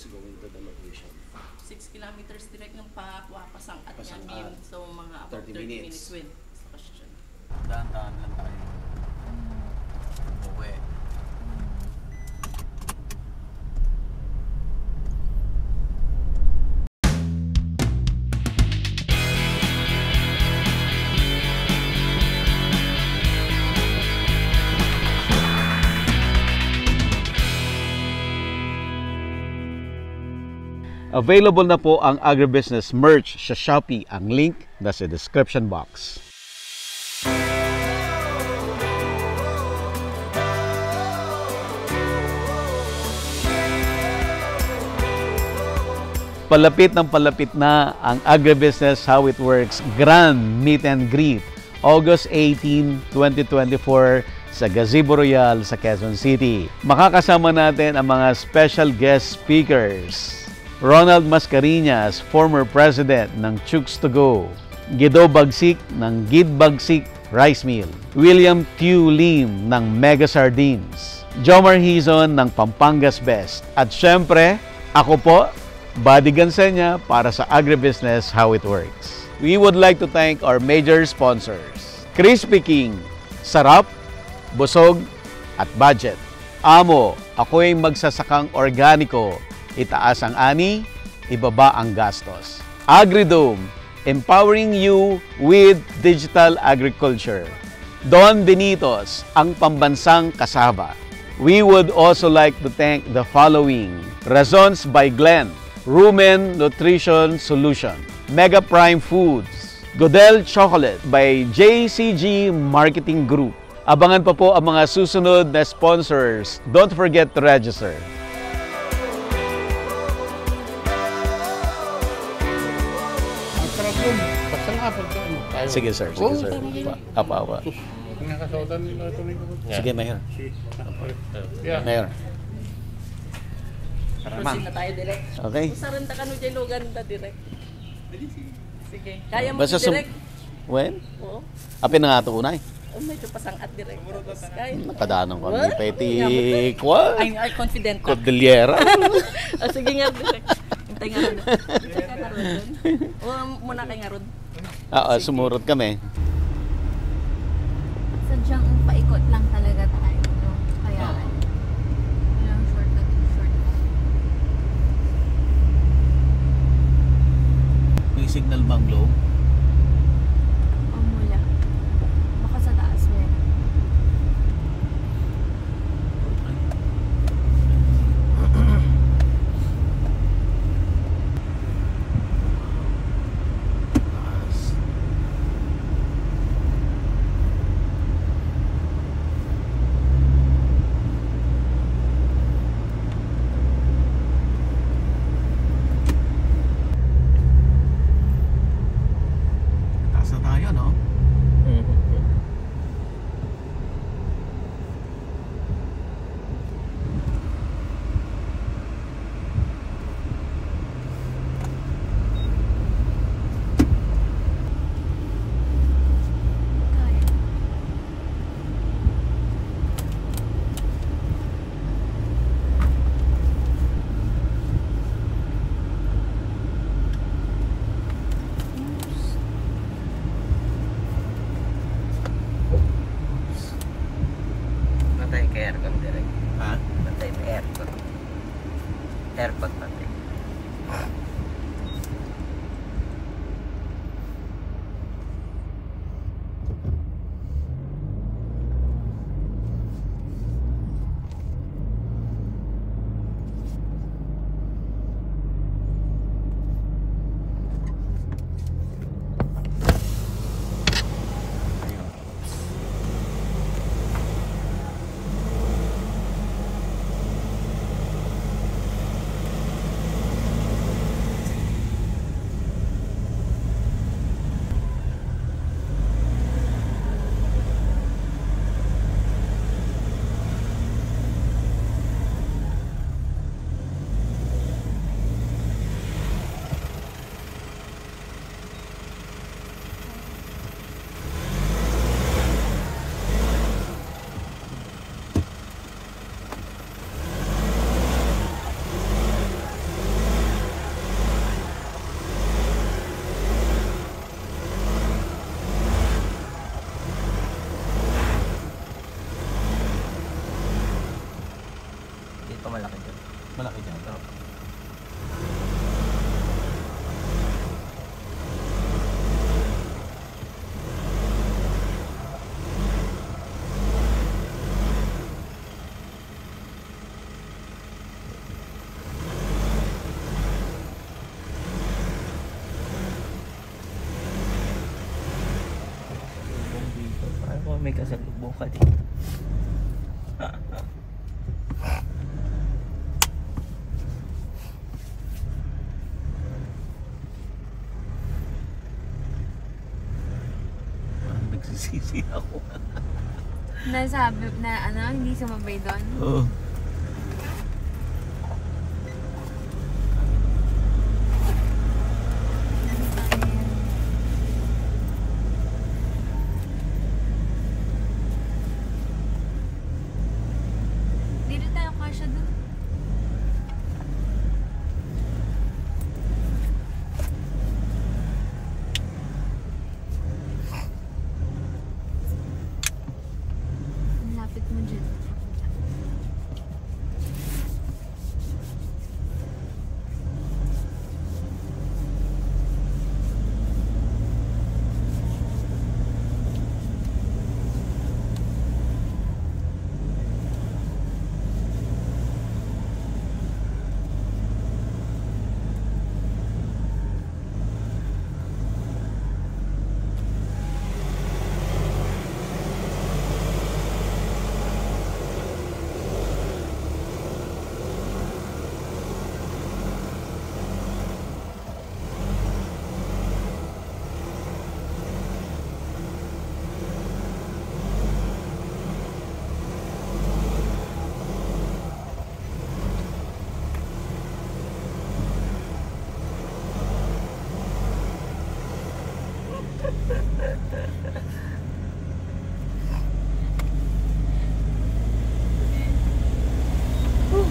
roads going to the location? 6 kilometers direct ng pasang at Pasang-at. So mga about 30 30 minutes. minutes with question. Dahan-dahan lang tayo. Uwi. Available na po ang agribusiness merch sa Shopee. Ang link nasa description box. Palapit na ang agribusiness How It Works Grand Meet and Greet August 18, 2024 sa Gazebo Royal sa Quezon City. Makakasama natin ang mga special guest speakers. Ronald Mascareñas, former president ng Chooks to Go. Guido Bagsik ng Gid Bagsik Rice Mill. William Q. Lim ng Mega Sardines. Jomar Hizon ng Pampangas Best. At syempre, ako po, Buddy Gansenya para sa Agribusiness How It Works. We would like to thank our major sponsors. Crispy King, sarap, busog, at budget. Amo, ako'y magsasakang organiko. Itaas ang ani, ibaba ang gastos. Agridome, empowering you with digital agriculture. Don Benitos, ang pambansang kasaba. We would also like to thank the following. Razons by Glenn, Rumen Nutrition Solution. Mega Prime Foods, Godel Chocolate by JCG Marketing Group. Abangan pa po ang mga susunod na sponsors. Don't forget to register. Sige sir, sige sir. Apa. Sige, Mayor. Mayor. Proceed na tayo direct. Okay. Usaran ta kanu dyan lugan ta direct. Sige. Kaya mo Basta direct. When? Oo. Apin na nga ito unay. Medyo pasang at direct. Kaya. Nakadaan ko. What? Peti, kwa? Ay, confident ka. Cordillera. Sige nga direct. Hintay nga ron. Hintay ka nga ron. O muna kay nga ron. Sumurot kami. Sadyang paikot lang talaga tayo. No? Kaya, walang shortcut. May signal bang glow? Wala. Baka sa taas meron. may kasalubong ka din. Parang nagsisisi ako. Nasabi na ano, hindi sumabay doon. Oo. Dito tayo kasya doon. Ang lapit mo dyan.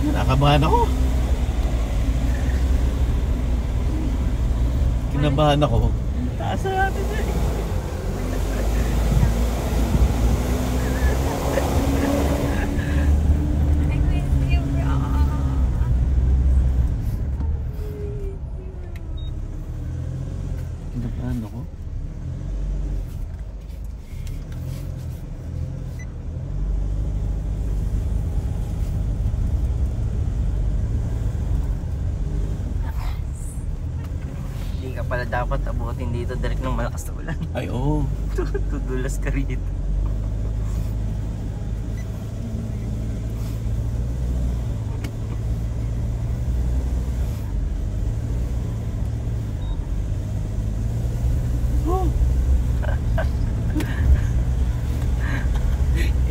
Kinakabahan ako. Kinabahan ako. Taas na natin dyan. I miss you, bro. Kinabahan ako. Hindi ka pala dapat abutin dito direct ng malakas na ulan. Ay, oo. Tudulas ka rito.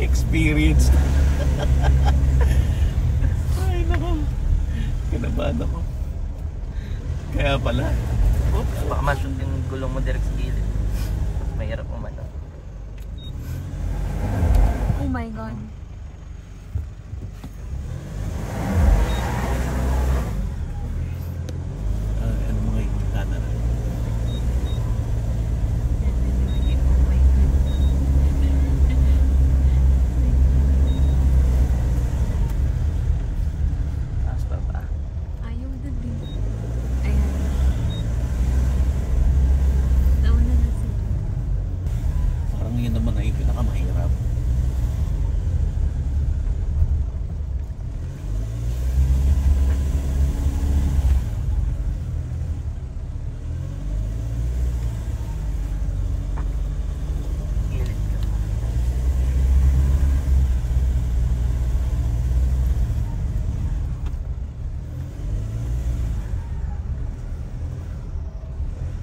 Experience. Ay, nako. Kinabahan ako. Kaya pala. Oops, baka mashoot yung gulong mo direct sa gilid. Mahirap umano. Oh my God. Ano mga ikikana na. Taas pa ba? Ayaw na din. Ayan. Nauna na sila. Parang yun naman na yung pinakamahirap. Gilid ka.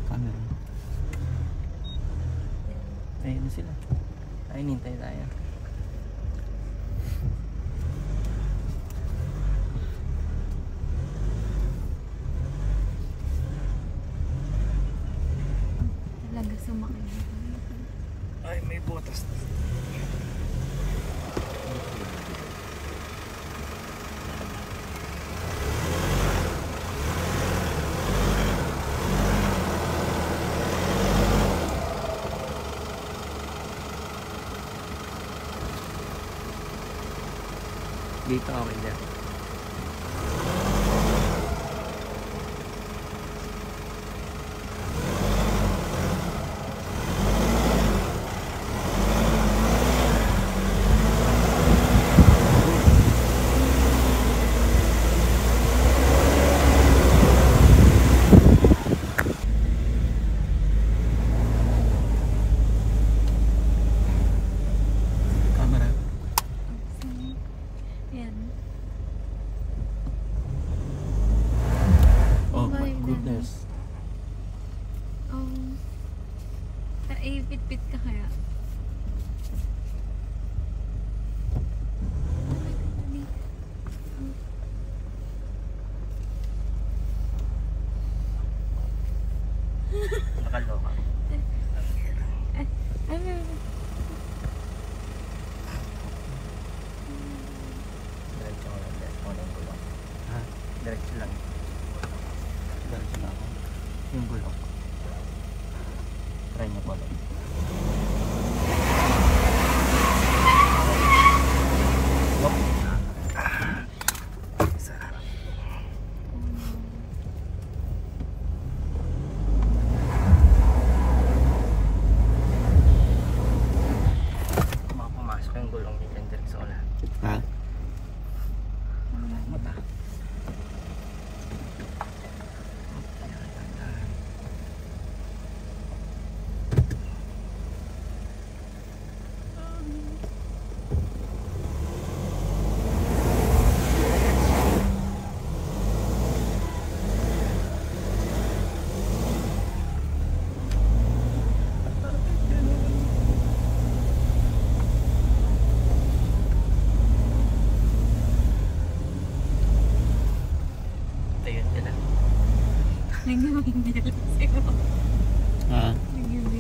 Camera. Ayun na sila. Ay, nintay tayo. Talaga sumakay dito. Ay, may botas. Dito okay dyan. Ay, pit-pit ka kaya. Nakaloka. Diretso ko lang. Diretso ko lang yung gulong. Ha? Diretso lang. Diretso na ako. Yung gulong. Try niyo po lang. Pumasok yung gulong ni Kendrick sa ulan. Ha? Mata. Ayun sila. Nag-video lang siya. Ha? Nag-video.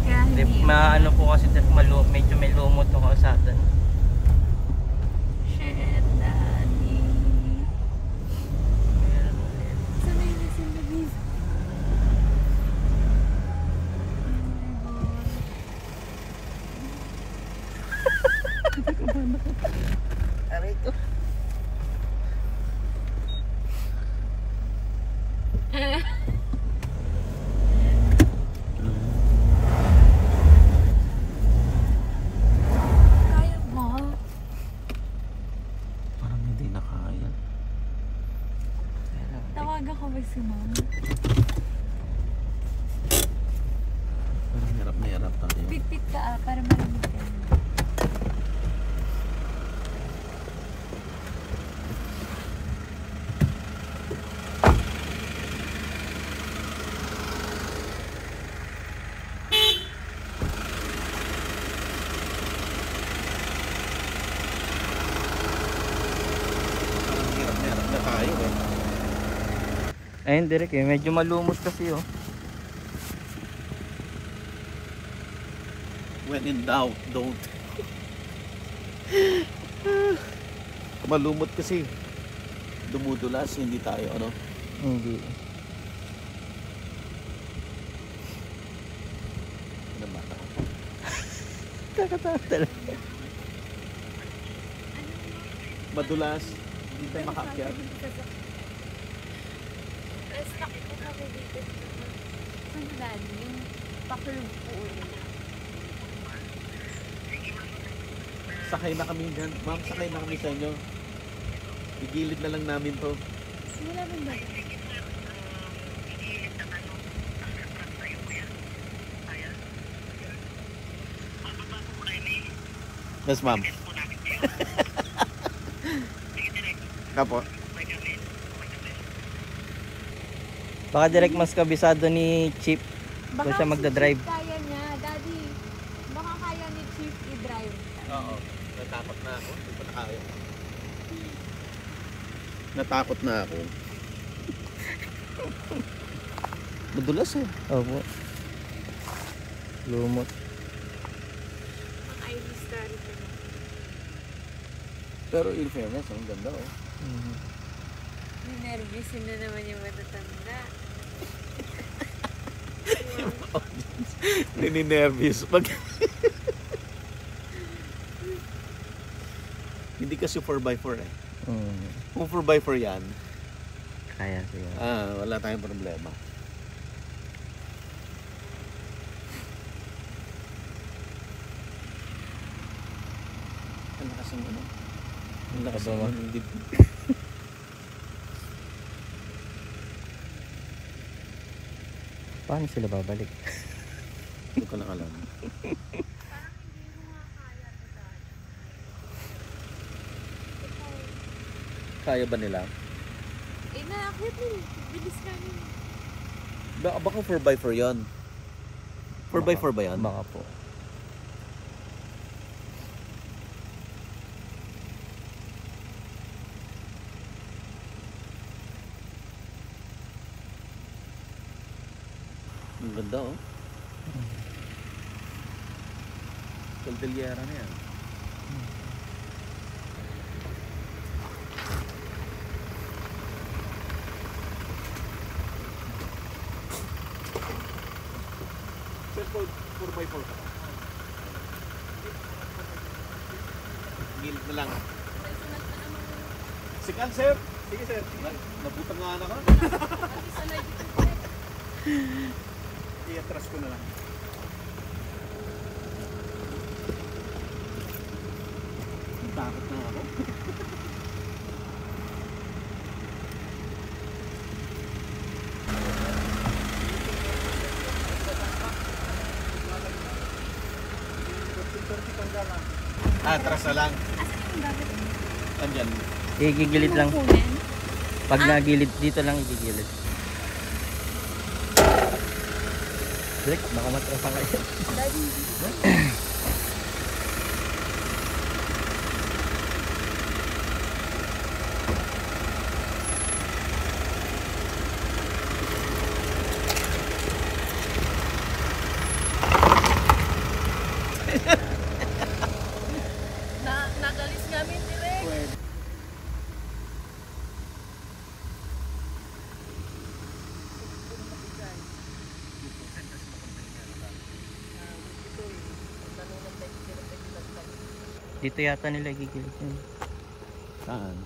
Kaya hindi. Maano po kasi medyo may lumot yung kalsada. Shit, daddy. Sanay na sila dito. Aray ko. Kaya mo? Parang hindi na kaya. Tawagan ko ba si mom? Parang hirap na hirap tayo. Pit-pit ka para malamig ka. Parang hirap na tayo eh. Ayun, Derek eh. Medyo malumos kasi oh. When in doubt, don't. Malumot kasi. Dumudulas, hindi tayo ano. Hindi. Ano ba? Kakatawa talaga. Madulas, hindi tayo makaakyat. Tapos nakita ko dito. Ano daddy? Yung pakulog po ulit. Sakay na kami dyan. Ma'am, sakay na kami sa inyo. Igilid na lang namin to. Wala ba ba? Yes, ma'am. Kapo. Baka direct mas kabisado ni Chip kung siya magdadrive. Si Chief kaya niya, daddy. Baka kaya ni Chief i-drive. Oo. Natakot na ako. Hindi ko na kaya. Natakot na ako. Madulas eh. Opo. Lumot. Ang ID story ko na. Pero in fairness, ang ganda oh. Nervous na naman yung matatanda. Nininervous pag hindi kasi 4x4 eh. Kung 4x4 yan, Kaya siya. wala tayong problema. Ang lakas ng ano? Ang lakas ng Kababa. ano, dibdib. Paano sila babalik? Hindi ko lang alam. Kaya ba nila? Eh, nakakit mo. Bilis ka niyo. Baka 4x4 yun. 4x4 ba yan? Baka po. Ang ganda oh. Cordillera na yan. Sir, 4x4 ka. Gilid na lang. Sikan, sir. Sige, sir. Nabutang nga na ka. I-atras ko na lang. Takot na ako. Atras na lang. Andyan. Igigilid lang. Pag nagilid, dito lang igigilid. Direk, baka matrasa kayo. Nagalis namin direct. Dito yata nila igigilid yun. Saan?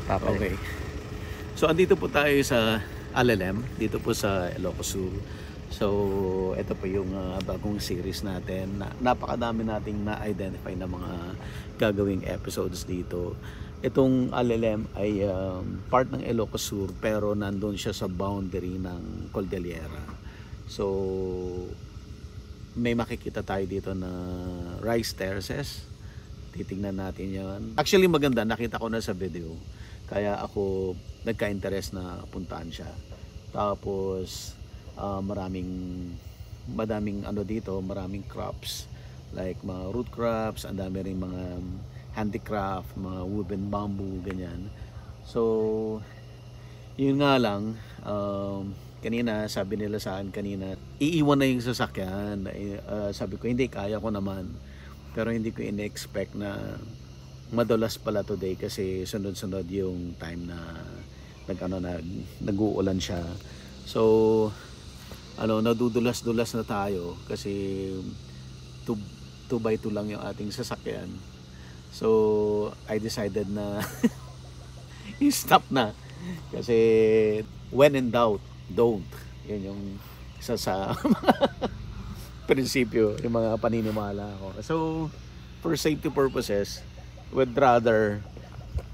Papalit. Okay. So andito po tayo sa Alalem, dito po sa Ilocos Sur. So ito po yung bagong series natin. Napakadami nating na-identify na mga gagawing episodes dito. Itong Alalem ay part ng Ilocos Sur pero nandun siya sa boundary ng Cordillera. So may makikita tayo dito na rice terraces. Titingnan natin yan. Actually maganda, nakita ko na sa video. Kaya ako nagka-interest na puntaan siya. Tapos madaming ano dito, maraming crops like mga root crops, ang dami ring mga handicraft, mga woven bamboo, ganyan. So yun nga lang, kanina sabi nila sa akin kanina, iiwan na yung sasakyan. Sabi ko hindi, kaya ko naman. Pero hindi ko in-expect na madulas pala today kasi sunod-sunod yung time na nag-uulan siya. So nadudulas-dulas na tayo kasi 2x2 lang yung ating sasakyan. So I decided na i-stop na kasi when in doubt, don't. Yun yung isa sa prinsipyo, yung mga paninimala ko. So for safety purposes, would rather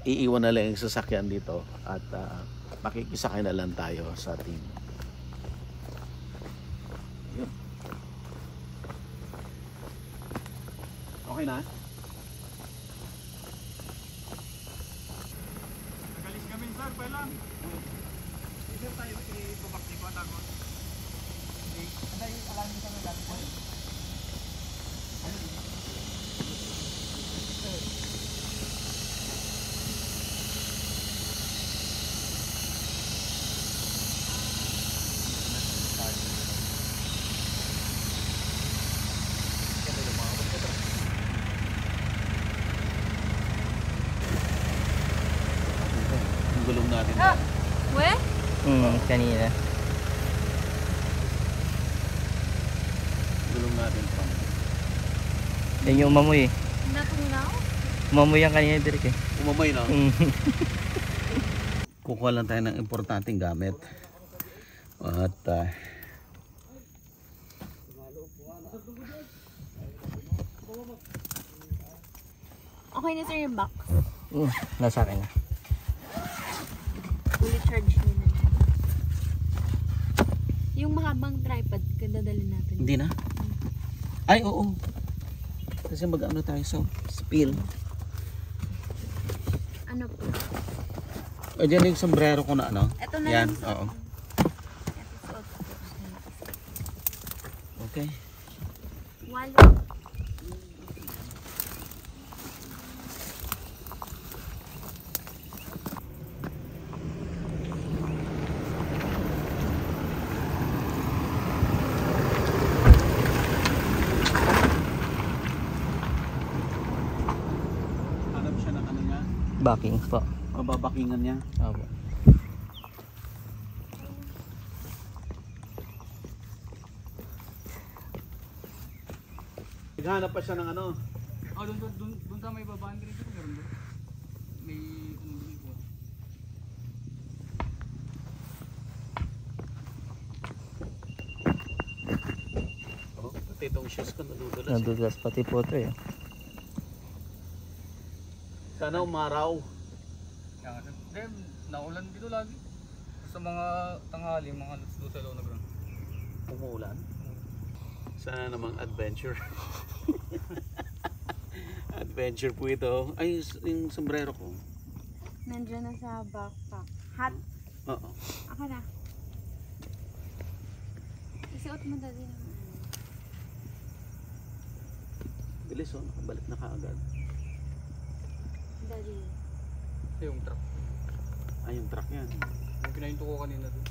iiwan na lang yung sasakyan dito at makikisakay na lang tayo sa team. Yun. Okay na? Nagalis kami sir, pa lang. Sir tayo ibabakti ko at ako. Anday, alamin kami lang po. Yung gulong natin. We? Kanina. Gulong natin pa. Yan yung umamoy eh. Natunaw? Umamoy yan kanina direct eh. Umamay na. Kukuha lang tayo ng importanteng gamit. At Okay na sir yung box. Nasa akin na. Fully charged nyo na. Yung mahabang tripod, kadadalhin natin. hindi na. Ay, oo. Kasi mag-ano tayo sa spill. Ano po? O dyan yung sombrero ko na ano. Ito na Yan, lang. oo. Episode po. Okay. Wallet. Hanap siya ng ano niya. Backing po. Mababakingan niya. Opo. Naghanap pa siya ng ano. Oh, doon sa may babaan ka rin meron doon. May ano doon po. Oh, pati itong shoes ko nadudulas. Nadulas pati po ito eh. Sana umaraw. Kaya nga, then, naulan dito lagi. Sa mga tanghali, mga alas 2 sa loob na ground. Umuulan. Sana namang adventure. Adventure po ito. Ay, yung sombrero ko. Nandiyan na sa backpack. Hat. Oo. Ako na. Isuot mo dali naman. Bilis oh, nakabalik na kaagad. Dali. Ito yung truck. Ay, yung truck yan. Yung kinahinto ko kanina doon.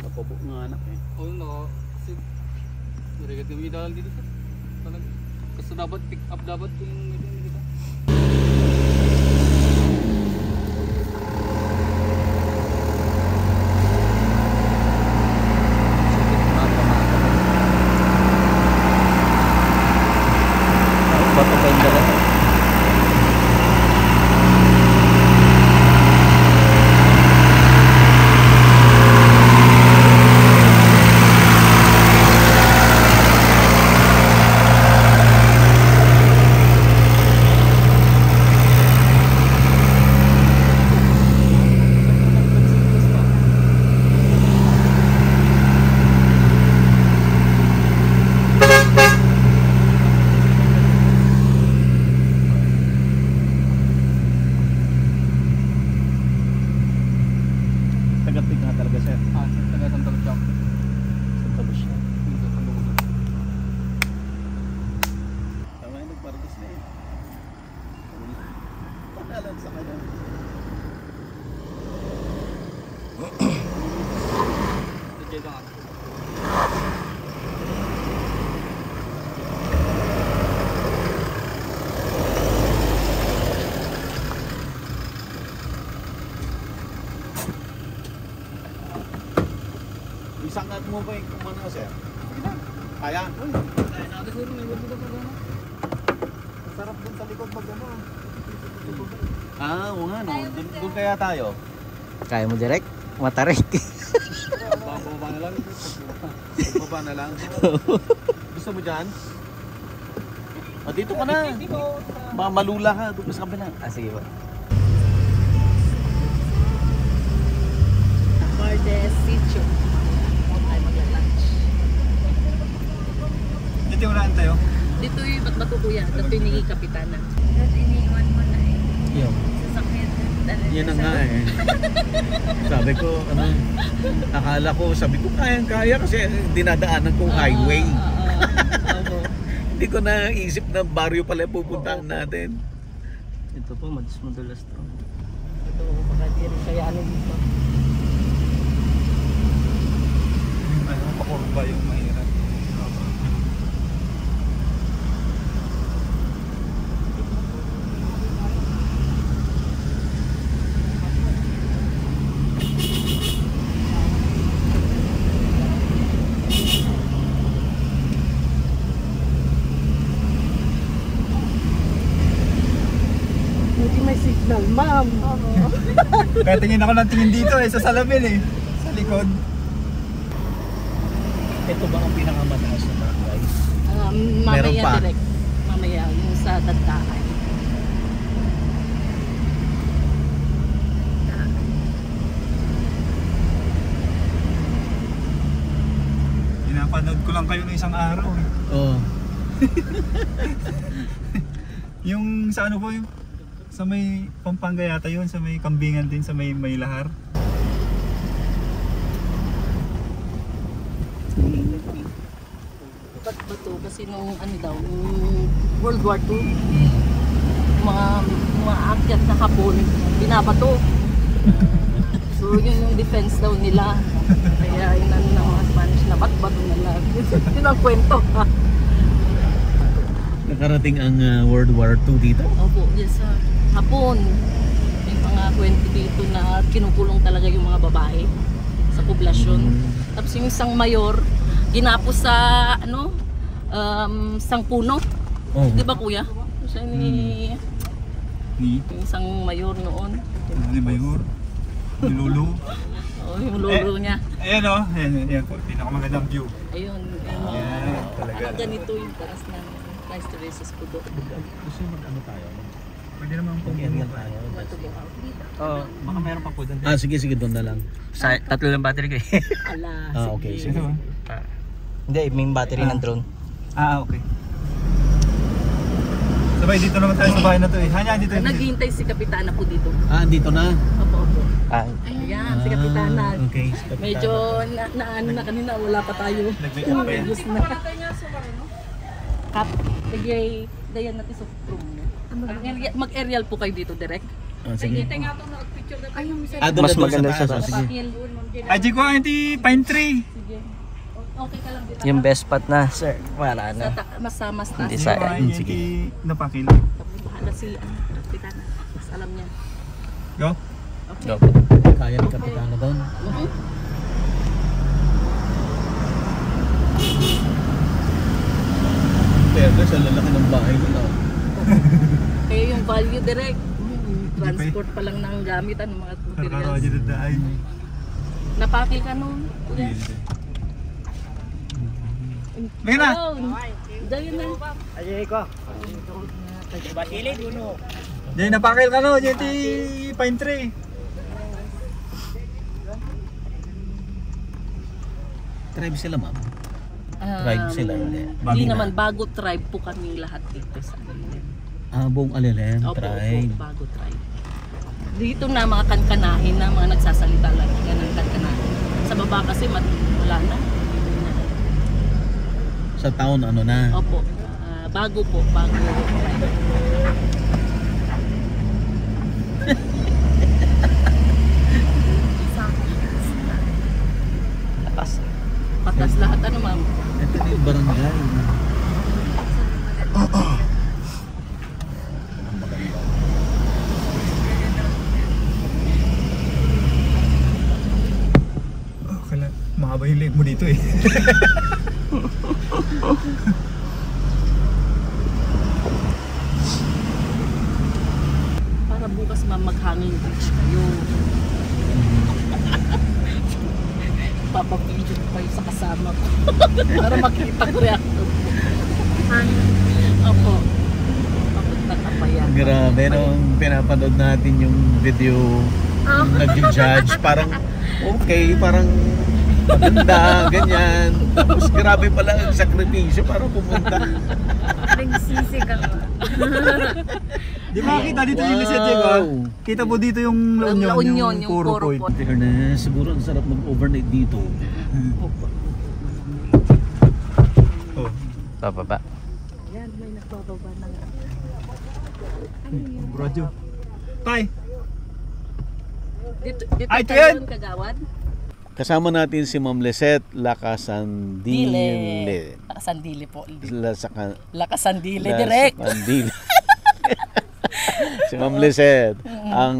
Napabok nga anak eh. Oo, no. Kasi, narigat kami dahil dito sir. Talaga. Kasi dapat pick up dapat yung ito dito. Bato pa yung dala. Taga-pig nga talaga sir. Ah, taga Santa Lucia. Sa tabos siya. Dito sa loob. Tama yung nagparagos na eh. Panalan sa kanya. Dito lang. Isang at mo ba yung kumano sir? Kaya? Kaya natin sir, may wala dito pa. Sarap dun sa likod pag ano. Ah, oo nga no. Doon kaya tayo. Kaya mo direct? Matarik. Bababa na lang. Baba na lang. Gusto mo dyan? Ah, dito ka na. Baka malula ka. Doon ka sa kabila. Ah, sige po. Martes Sitio. Huwag tayo magla-lunch. Dito yung unahan tayo. Dito yung ba't ko kuya? Dito yung ni Kapitana. Tapos iniwan mo na eh. Yun. Sasakyan na. Yan na nga eh. Sabi ko, ano, akala ko, sabi ko kayang-kaya kasi dinadaanan kong highway. Oo. Hindi ko naisip na baryo pala yung pupuntahan natin. Ito po, madulas to. Ito, baka di rin kaya ano dito. Ano, pakurba yung mahirap. signal, ma'am. Kaya tingin ako ng tingin dito sa salamin sa likod. Ito ba ang pinakamataas na barangay? Meron Mamaya pa. direct. Mamaya, yung sa Dadaan. Pinapanood ko lang kayo ng isang araw Oo. Yung sa ano po yung sa may Pampanga yata yun, sa may Kambingan din, sa may Lahar. Ba't ba to? Kasi nung ano daw, nung World War II, mga akyat na Hapon, binabato. So yun yung defense daw nila. Kaya yun ano ng mga Spanish na bato na lang. Yun ang kwento. Nakarating ang World War II dito? Opo, yes sa Hapon. May mga kwento dito na kinukulong talaga yung mga babae sa poblasyon. Tapos yung isang mayor, ginapos sa ano, isang puno. Oh. Di ba kuya? Siya ni yung isang mayor noon. Ni Mayor, ni Lulu. Oh, yung lolo niya. Ayan ayan po, pinakamagandang view. Ayun. Ayan, talaga. Ganito yung taas ng Christ Teresa's Pudo. Gusto mag-ano tayo? Pwede naman pong Mag-aerial tayo. Oo, baka meron pa po doon. Sige, doon na lang. Tatlo lang battery ko eh. Ala, Okay, sige. sige. Hindi, may battery ng drone. Okay. Sabay, dito naman tayo sa bahay na to Hanya, dito. Naghihintay si Kapitana po dito. Dito na? Opo. Ah, Ayan, si Kapitana. Okay. Medyo ano na kanina, wala pa tayo. Nag-wake up pa yan. Ubus na. Kap, sige, dayan natin sa room niya. Mag-aerial po kayo dito direct. Sige. Ay, yung sa Doon Mas na doon maganda sa sa taas. taas. Sige. Pakil. Aji ko ang pine tree. Sige. Okay ka lang dito. yung best spot na, sir. Wala Sa na. mas taas. Hindi sa- sige. Napakil. Tapos bahala si Kapitana. Mas alam niya. Go. Go. Kaya ni Kapitana doon. Pero sa lalaki ng bahay nila. Kaya yung value direct. Transport pa lang ng gamit ng mga Nakakawa materials. dito dahil. Napakil ka nun. Ngayon na. Dayan na. Diyan napakil ka no, diyan pine tree. Tribe sila, ma'am. Tribe sila, hindi. Hindi naman, bago tribe po kami lahat dito sa Buong Alilem, Opo, tribe. bago tribe. Dito na mga kankanahin na mga nagsasalita lang yan ng kankanahin. Sa baba kasi wala na. Sa town, ano na? Opo, bago tribe. Lakas. Patas lahat ano ma'am. Ito na yung barangay. Kala, mahaba yung leg mo dito Para bukas ma'am maghanging beach kayo. Papapidyo ko kayo sa kasama ko. Para makita ko reaction. Opo. Papunta ka pa yan. Grabe, nung pinapanood natin yung video, nag-judge, parang okay, parang maganda, ganyan. Tapos grabe pala ang sakripisyo para pumunta. nagsisig ako. Di ba kita dito yung Lisette, di ba? Kita po dito yung La Union, La Union, yung Puro Puro Point. Point. Fairness, siguro ang sarap mag-overnight dito. Oh. Pababa. Yan, may nagbababa ng Brodyo. Tay! Dito Ay, ito tayo yan! yung Kagawad. Kasama natin si Ma'am Lisette Lacasandile. Lakasandile po. Lakasandile. Lakasandile direct. Si Ma'am Lisette, ang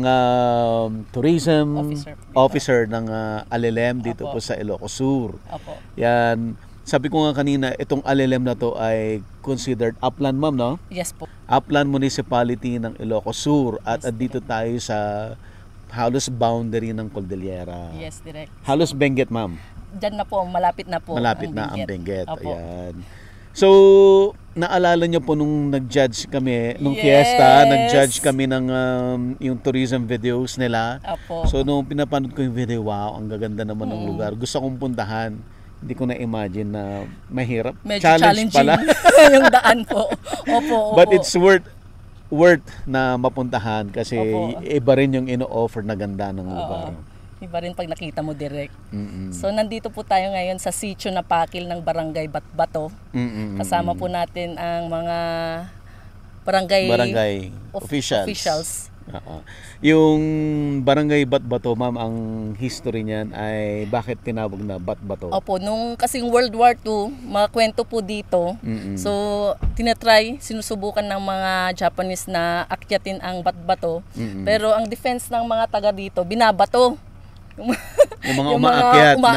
tourism Officer. officer ng Alilem dito Opo. po sa Ilocos Sur. Opo. Yan, sabi ko nga kanina, itong Alelem na to ay considered upland, ma'am, no? Yes po. Upland Municipality ng Ilocos Sur at andito tayo sa halos boundary ng Cordillera. Yes, direct. Halos Benguet, ma'am. Diyan na po, malapit na po. Malapit na ang Benguet. Opo. Ayan. So, naalala niyo po nung nag-judge kami, nung Yes. fiesta, nag-judge kami ng yung tourism videos nila. Opo. So, nung pinapanood ko yung video, wow, ang gaganda naman ng lugar. Gusto kong puntahan. Hindi ko na-imagine na mahirap. Medyo Challenge challenging pala. yung daan po. Opo, But it's worth na mapuntahan kasi Opo. iba rin yung ino-offer na ganda ng lugar. Iba rin pag nakita mo direct. Mm-mm. So, nandito po tayo ngayon sa sitio na Pakil ng Barangay Batbato. Mm-mm. Kasama po natin ang mga barangay officials. Oo. Yung barangay Batbato, ma'am, ang history niyan ay bakit tinawag na Batbato? Opo, nung kasing World War II, mga kwento po dito. Mm-mm. So, sinusubukan ng mga Japanese na akyatin ang Batbato. Mm-mm. Pero ang defense ng mga taga dito, binabato. Yung mga umaakyat na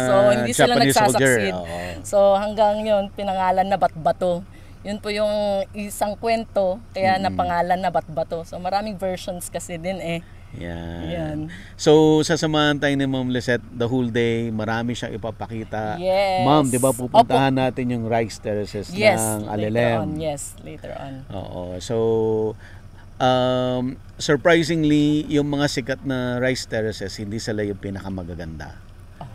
So, hindi sila Japanese nagsasucceed. soldier. Oo. So, hanggang yon pinangalan na Batbato. Yun po yung isang kwento, kaya napangalan na Batbato. So, maraming versions kasi din eh. Yan. Yan. So, sasamahan tayo ni Ma'am Lisette the whole day. Marami siyang ipapakita. Yes. Ma'am, di ba pupuntahan natin yung rice terraces Yes, ng later Alelem? on. Yes, later on. Oo. So, surprisingly, yung mga sikat na rice terraces, hindi sila yung pinakamagaganda.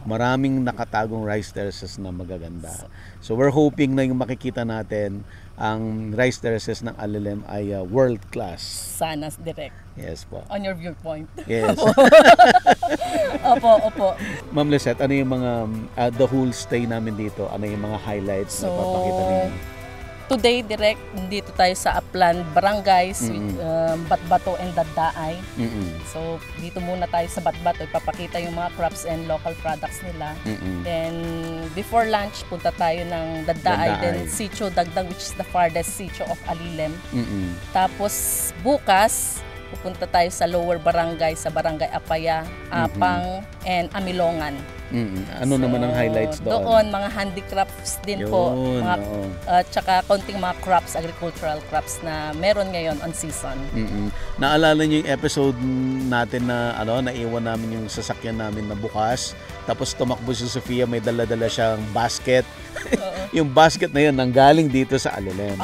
Maraming nakatagong rice terraces na magaganda. So, we're hoping na yung makikita natin, ang rice terraces ng Alelem ay world class. Sana direct. Yes po. On your viewpoint. Yes. Opo. Ma'am Lisette, ano yung mga, the whole stay namin dito, ano yung mga highlights na So, ipapakita ninyo? Today, direct, dito tayo sa Upland Barangays, with, Batbato and Daddaay. Mm-mm. So, dito muna tayo sa Batbato, ipapakita yung mga crops and local products nila. Mm-mm. Then, before lunch, punta tayo ng Daddaay, Daddaay. then Sitio Dagdag, which is the farthest sitio of Alilem. Mm-mm. Tapos, bukas, pupunta tayo sa Lower Barangay, sa Barangay Apaya, Apang, and Amilongan. Mm-mm. Ano naman ang highlights doon? Doon, mga handicrafts din po. Yun, Mga, oo. tsaka konting mga crops, agricultural crops na meron ngayon on season. Mm-mm. Naalala niyo yung episode natin na naiwan namin yung sasakyan namin na bukas. Tapos tumakbo si Sofia, may dala-dala siyang basket. Yung basket na yun nanggaling dito sa Alelem.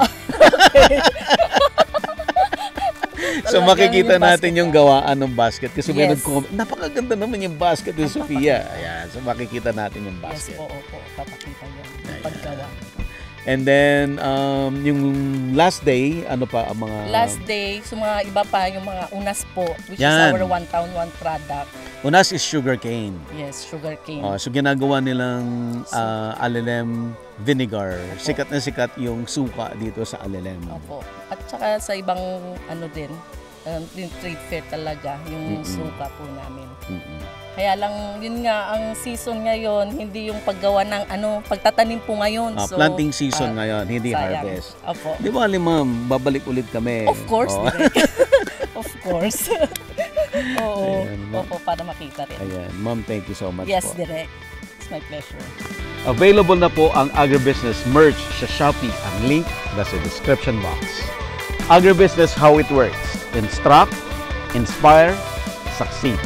So Talagang makikita yung natin basket yung gawaan ng basket kasi may Yes. nag-comment, napakaganda naman yung basket ni Sofia. Ayan, so makikita natin yung Yes basket. po, opo. Papakita yan. Ayan. Paggawa. And then yung last day, ano pa ang mga Last day, so mga iba pa, yung mga unas po, which Yan. is our One Town, One Product. unas is sugarcane. Yes, sugar cane. So ginagawa nilang Alelem vinegar. Sikat na sikat yung suka dito sa Alelem. Opo. At saka sa ibang ano din, yung trade fair talaga, yung suka po namin. Mm-mm. Kaya lang, yun nga, ang season ngayon, hindi yung paggawa ng pagtatanim po ngayon. So, Planting season ngayon, hindi sayang. harvest. Opo. Di ba, ma'am, babalik ulit kami. Of course, Oo. direct. Of course. Oo. Ayan, ma'am. Opo, para makita rin. Ayan, ma'am, thank you so much Yes, po. direct. It's my pleasure. Available na po ang Agribusiness merch sa Shopee. Ang link nasa description box. Agribusiness, how it works. Instruct, inspire, succeed.